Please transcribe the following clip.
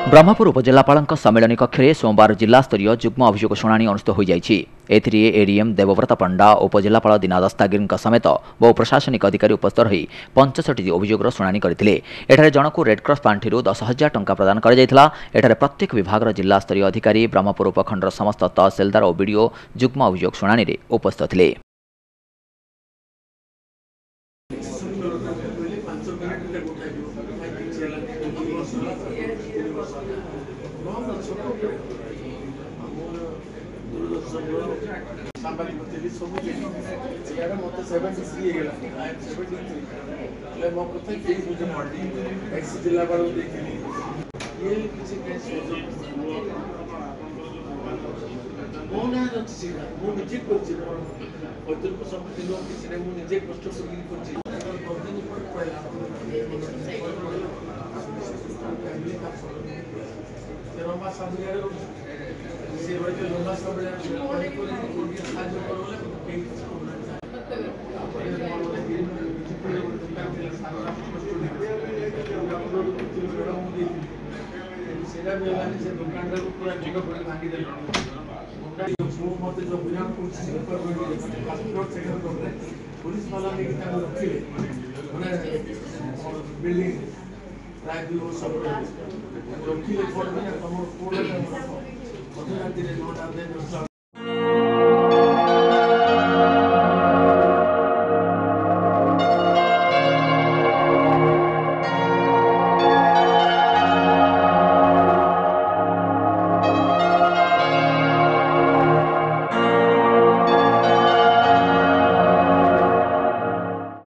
ब्रह्मपुर उपजिलापाल सम्मेलन कक्ष में सोमवार जिलास्तरीय जुग्म अभियोग शुणाणी अनुष्ठित हो जाएगी। एडीएम देवव्रत पंडा उपजिलापाल दीना दस्तागिरी समेत बहु प्रशासनिक अधिकारी उपस्थित रही 65 अभियोगर शुणाणी करते। एठारे जनकू रेडक्रॉस पांठि 10,000 टंका प्रदान कर प्रत्येक विभाग जिलास्तरीय अधिकारी ब्रह्मपुर उपखंडर समस्त तहसिलदार और बीडीओ जुग्म अभियोग शुणाणी उपस्थित थे। पुलिस वाला ने बिल्डिंग प्राय 2 वर्ष रखिले